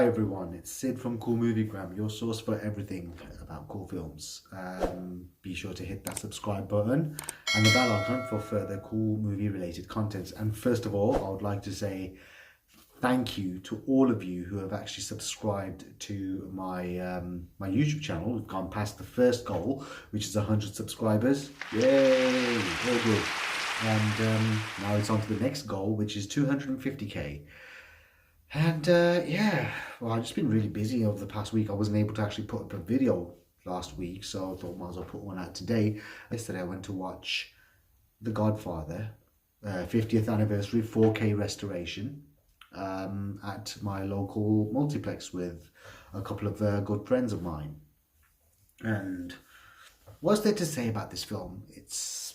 Hi everyone, it's Sid from Cool Moviegram, your source for everything about cool films. Be sure to hit that subscribe button and the bell icon for further cool movie related content. And first of all, I would like to say thank you to all of you who have actually subscribed to my YouTube channel. We've gone past the first goal, which is 100 subscribers. Yay! Very good. And now it's on to the next goal, which is 250k. And yeah, well, I've just been really busy over the past week. I wasn't able to actually put up a video last week, so I thought I might as well put one out today. Yesterday, I went to watch The Godfather, 50th anniversary 4K restoration at my local multiplex with a couple of good friends of mine. And what's there to say about this film? It's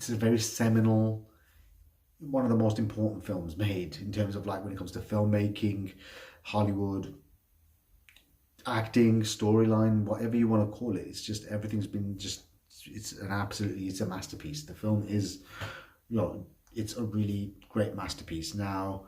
a very seminal, one of the most important films made in terms of like when it comes to filmmaking, Hollywood, acting, storyline, whatever you want to call it. It's just everything's been just it's a masterpiece. The film is, it's a really great masterpiece. Now,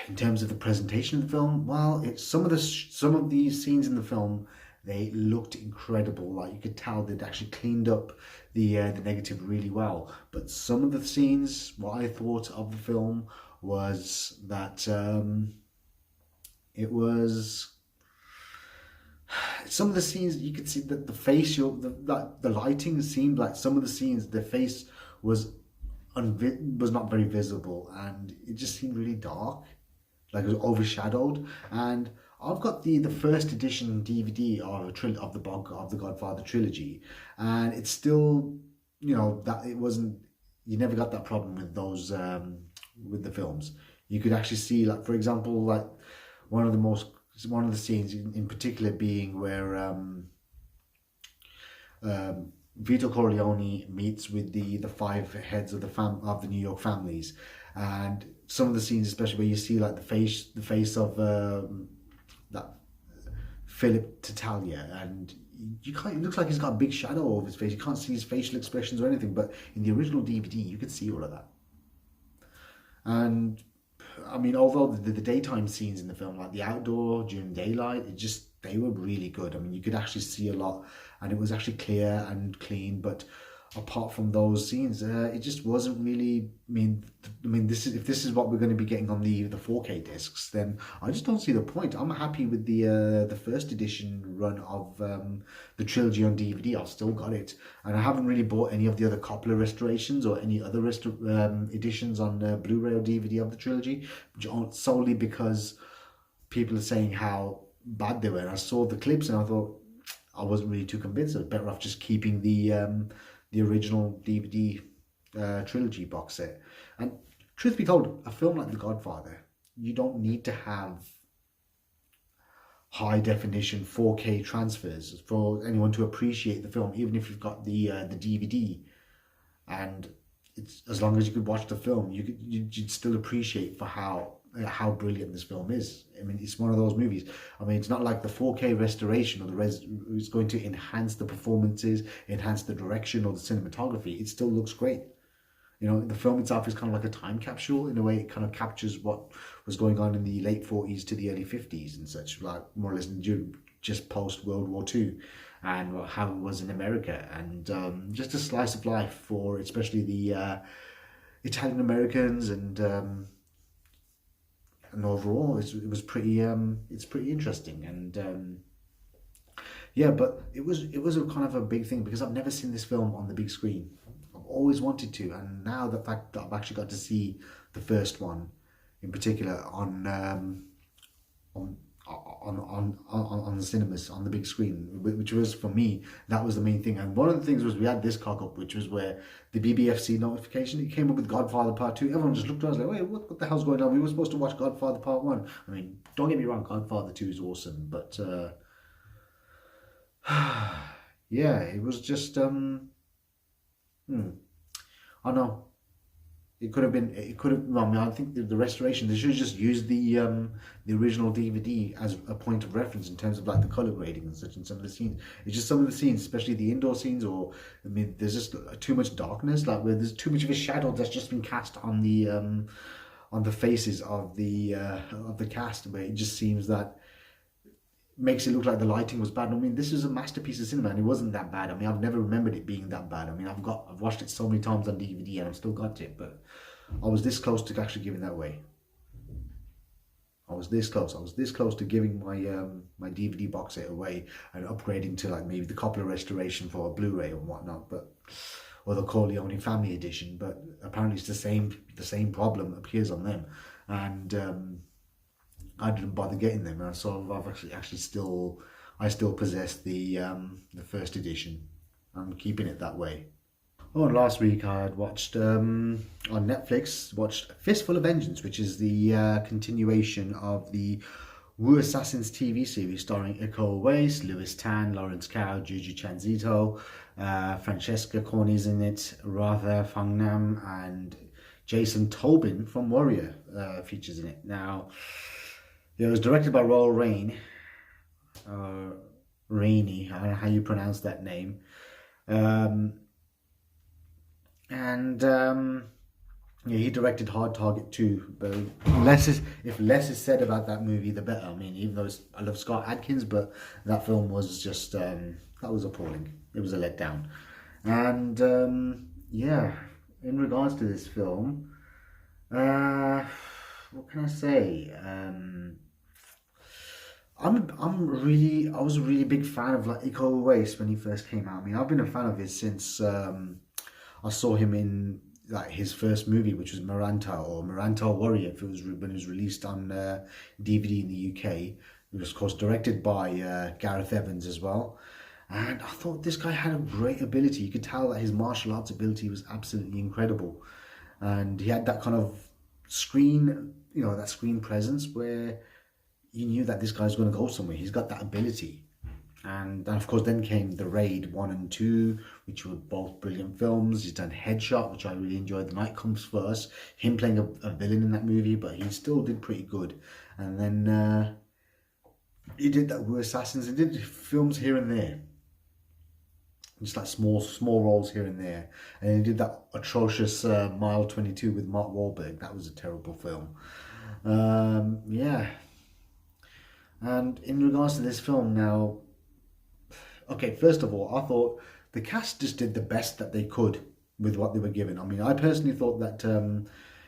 in terms of the presentation of the film, well, it's some of these scenes in the film, they looked incredible. Like you could tell they'd actually cleaned up the negative really well. But some of the scenes, what I thought of the film was that it was some of the scenes you could see that the lighting seemed like some of the scenes the face was not very visible, and it just seemed really dark, like it was overshadowed. And I've got the first edition DVD of the Godfather trilogy, and it's still, that it wasn't. You never got that problem with those with the films. You could actually see, like for example, like one of the scenes in particular being where Vito Corleone meets with the five heads of the New York families, and some of the scenes, especially where you see like the face of that Philip Tatalia, and you can't. It looks like he's got a big shadow over his face. You can't see his facial expressions or anything. But in the original DVD, you could see all of that. And I mean, although the daytime scenes in the film, like the outdoor during daylight, they were really good. I mean, you could actually see a lot, and it was actually clear and clean. But apart from those scenes, it just wasn't really. I mean, if this is what we're going to be getting on the 4K discs, then I just don't see the point. I'm happy with the first edition run of the trilogy on DVD. I've still got it, and I haven't really bought any of the other Coppola restorations or any other editions on Blu-ray or DVD of the trilogy, which aren't solely because people are saying how bad they were. And I saw the clips and I thought I wasn't really too convinced. I was better off just keeping the original DVD trilogy box set. And truth be told, a film like The Godfather, you don't need to have high definition 4K transfers for anyone to appreciate the film, even if you've got the DVD. And it's as long as you could watch the film, you'd still appreciate for how brilliant this film is. I mean, it's one of those movies. I mean, it's not like the 4K restoration or is going to enhance the performances, enhance the direction or the cinematography. It still looks great. The film itself is kind of like a time capsule in a way. It kind of captures what was going on in the late 40s to the early 50s and such, like more or less just post World War II, and how it was in America, and just a slice of life for especially the Italian Americans, and overall it was pretty it's pretty interesting. And yeah, but it was a kind of a big thing because I've never seen this film on the big screen. I've always wanted to, and now the fact that I've actually got to see the first one in particular on the cinemas, on the big screen, which was, for me, that was the main thing. And one of the things was we had this cock up, which was where the BBFC notification, it came up with Godfather Part 2. Everyone just looked at us like, wait, what the hell's going on? We were supposed to watch Godfather Part 1. I mean, don't get me wrong, Godfather 2 is awesome, but yeah, it was just I know. It could have been. It could have. Well, I mean, I think the restoration. They should have just used the original DVD as a point of reference in terms of like the color grading and such. In some of the scenes, it's just some of the scenes, especially the indoor scenes, or I mean, there's just too much darkness. Like where there's too much of a shadow that's just been cast on on the faces of the cast, where it just seems that makes it look like the lighting was bad. I mean, this is a masterpiece of cinema, and it wasn't that bad. I mean, I've never remembered it being that bad. I mean, I've watched it so many times on DVD, and I've still got it, but I was this close to actually giving that away. I was this close. I was this close to giving my my DVD box set away and upgrading to like maybe the Coppola restoration for a Blu-ray and whatnot, but or the Corleone Family Edition. But apparently, it's the same problem appears on them, and I didn't bother getting them, and so I've actually still possess the first edition. I'm keeping it that way. Oh, and last week I had watched on Netflix Fistful of Vengeance, which is the continuation of the Wu Assassins TV series starring Iko Uwais, Lewis Tan, Lawrence Chow, Juju Chanzito, Francesca Corney's in it, Ratha Fangnam, and Jason Tobin from Warrior features in it. Now, it was directed by Royal Rainey, I don't know how you pronounce that name. Yeah, he directed Hard Target 2, but if less is said about that movie, the better. I mean, even though I love Scott Adkins, but that film was just, that was appalling. It was a letdown. And, yeah, in regards to this film, what can I say? I was a really big fan of like Iko Uwais when he first came out. I mean, I've been a fan of his since I saw him in like his first movie, which was Maranta Warrior. If it was when it was released on DVD in the UK. It was, of course, directed by Gareth Evans as well. And I thought this guy had a great ability. You could tell that his martial arts ability was absolutely incredible, and he had that kind of screen, that screen presence where you knew that this guy's going to go somewhere. He's got that ability. And then, of course, then came The Raid 1 and 2, which were both brilliant films. He's done Headshot, which I really enjoyed. The Night Comes First, him playing a villain in that movie, but he still did pretty good. And then he did that with Assassins. He did films here and there, just like small roles here and there. And he did that atrocious Mile 22 with Mark Wahlberg. That was a terrible film. Yeah. And in regards to this film now, okay, first of all, I thought the cast just did the best that they could with what they were given. I mean, I personally thought that Iko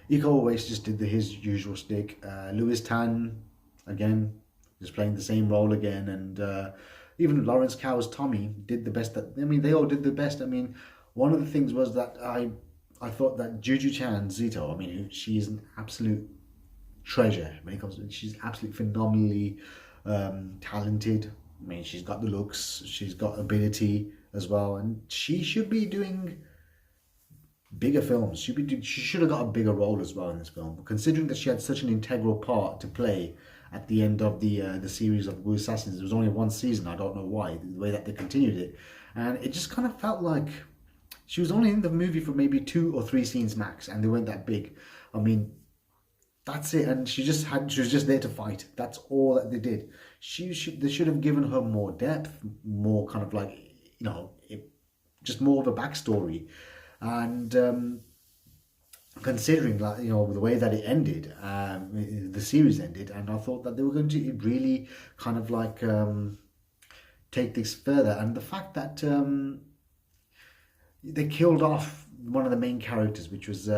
Uwais just did his usual stick. Lewis Tan, again, just playing the same role again. And even Lawrence Chow Tommy did the best they all did the best. I mean, one of the things was that I thought that Juju Zito, I mean, she is an absolute treasure when it comes to, she's absolutely phenomenally talented. I mean, she's got the looks, she's got ability as well, and she should be doing bigger films. She should have got a bigger role as well in this film. But considering that she had such an integral part to play at the end of the series of Wu Assassins, it was only one season. I don't know why, the way that they continued it, and it just kind of felt like she was only in the movie for maybe 2 or 3 scenes max, and they weren't that big. I mean, that's it, and she was just there to fight. That's all that they did. They should have given her more depth, more kind of like, just more of a backstory. And considering that, the way that it ended, the series ended, and I thought that they were going to really kind of like take this further. And the fact that they killed off one of the main characters, which was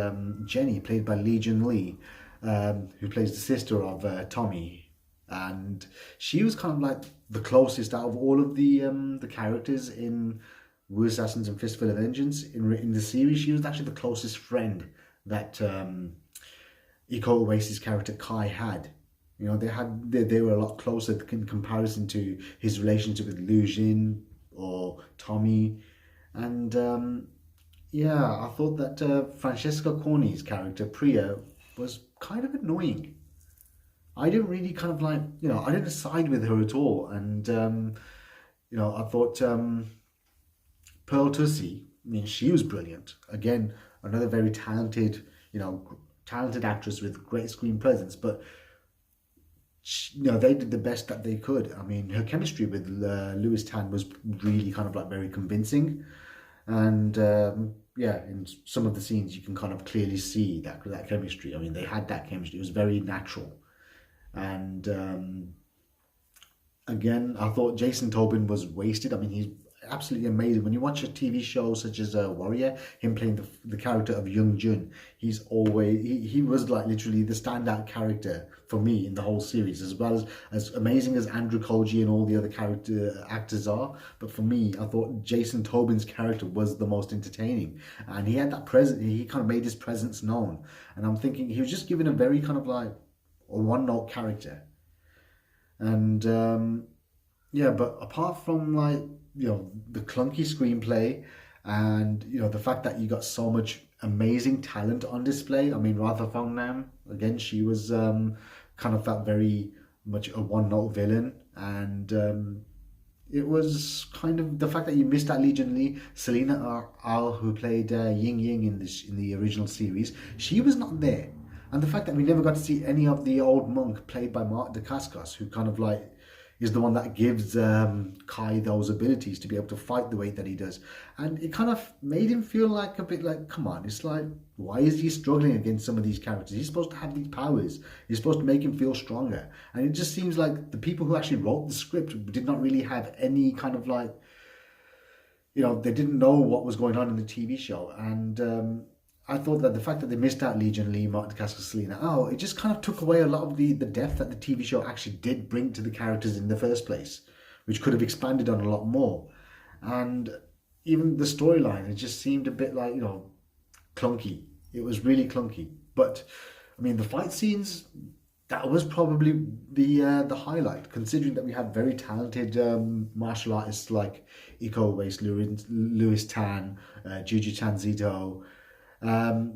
Jenny, played by Lee Jun Lee, who plays the sister of Tommy, and she was kind of like the closest out of all of the characters in Wu Assassins and Fistful of Vengeance in the series. She was actually the closest friend that Iko Uwais' character Kai had. They were a lot closer in comparison to his relationship with Liu Jin or Tommy. And yeah, I thought that Francesca Corney's character Priya was kind of annoying. I didn't really kind of like, I didn't side with her at all. And, I thought Pearl Tussie, I mean, she was brilliant. Again, another very talented, talented actress with great screen presence. But, they did the best that they could. I mean, her chemistry with Lewis Tan was really kind of like very convincing. And yeah, in some of the scenes you can kind of clearly see that chemistry. I mean, they had that chemistry. It was very natural. And again, I thought Jason Tobin was wasted. I mean, he's absolutely amazing. When you watch a TV show such as Warrior, him playing the character of Young Jun, he was like literally the standout character for me in the whole series, as well as amazing as Andrew Koji and all the other character actors are. But for me, I thought Jason Tobin's character was the most entertaining, and he had that presence. He kind of made his presence known, and I'm thinking he was just given a very kind of like a one note character. And yeah, but apart from like, the clunky screenplay and, the fact that you got so much amazing talent on display. I mean, Radha Nam, again, she was kind of felt very much a one-note villain. And it was kind of the fact that you missed out Legion Lee, Selena Al, who played Ying Ying in the original series. She was not there. And the fact that we never got to see any of the old monk played by Mark Dacascos, who kind of like is the one that gives Kai those abilities to be able to fight the way that he does. And it kind of made him feel like a bit like, come on, it's like, why is he struggling against some of these characters? He's supposed to have these powers. He's supposed to make him feel stronger. And it just seems like the people who actually wrote the script did not really have any kind of like, they didn't know what was going on in the TV show. And I thought that the fact that they missed out Legion Lee, Martin Dacascos, Selena, it just kind of took away a lot of the depth that the TV show actually did bring to the characters in the first place, which could have expanded on a lot more. And even the storyline, it just seemed a bit like, clunky. It was really clunky. But, I mean, the fight scenes, that was probably the highlight, considering that we had very talented martial artists like Iko Uwais, Lewis Tan, Juju Chanzito.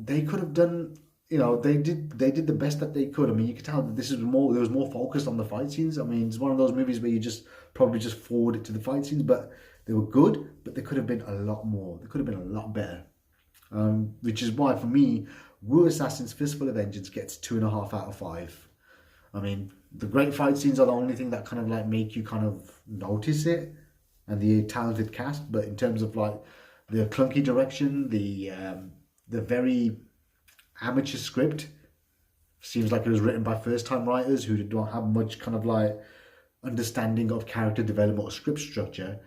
They could have done, they did the best that they could. I mean, you could tell that there was more focused on the fight scenes. I mean, it's one of those movies where you just probably just forward it to the fight scenes, but they were good, but they could have been a lot more. They could have been a lot better. Which is why, for me, Wu Assassin's Fistful of Vengeance gets 2.5 out of 5. I mean, the great fight scenes are the only thing that kind of like make you kind of notice it, and the talented cast. But in terms of like the clunky direction, the very amateur script, seems like it was written by first-time writers who don't have much kind of like understanding of character development or script structure.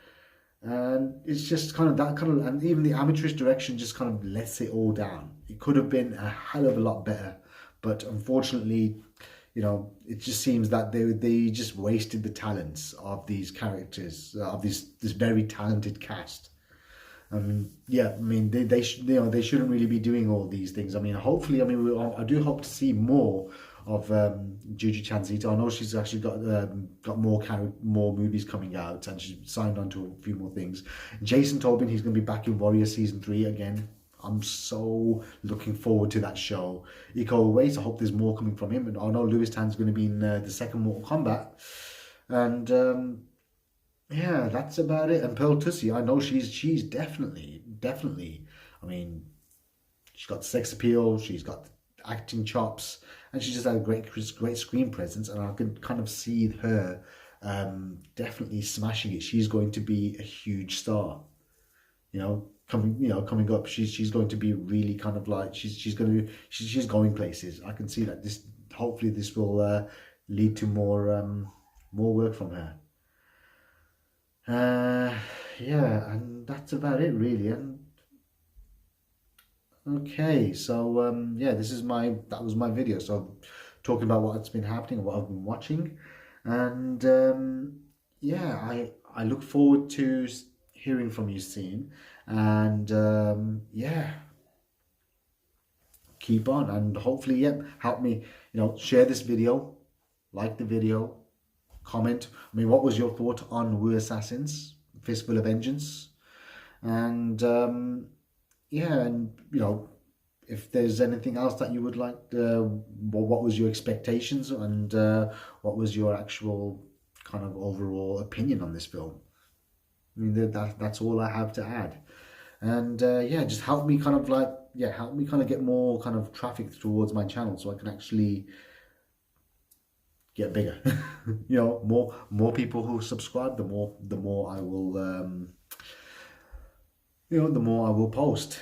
And it's just kind of that kind of, and even the amateurish direction just kind of lets it all down. It could have been a hell of a lot better, but unfortunately, it just seems that they just wasted the talents of these characters, of this very talented cast. Yeah, I mean, they shouldn't really be doing all these things. I mean, hopefully, I do hope to see more of Juju Chanzito. I know she's actually got more movies coming out, and she's signed on to a few more things. Jason Tobin, he's going to be back in Warrior Season 3 again. I'm so looking forward to that show. Iko Uwais, I hope there's more coming from him. And I know Lewis Tan's going to be in the second Mortal Kombat. And yeah, that's about it. And Pearl Tussie, I know she's definitely. I mean, she's got sex appeal, she's got acting chops, and she just had a great screen presence. And I can kind of see her definitely smashing it. She's going to be a huge star. Coming up, she's going to be really kind of like she's going places. I can see that hopefully this will lead to more work from her. Yeah, and that's about it really. And okay, so yeah, that was my video. So talking about what's been happening and what I've been watching, and yeah, I look forward to hearing from you soon. And yeah, keep on, and hopefully, help me, share this video, like the video, comment. I mean, what was your thought on Wu Assassins, Fistful of Vengeance? And yeah, and if there's anything else that you would like, what was your expectations, and what was your actual kind of overall opinion on this film? I mean, that's all I have to add. And yeah, just help me kind of get more kind of traffic towards my channel, so I can actually get bigger. more people who subscribe, the more I will the more I will post.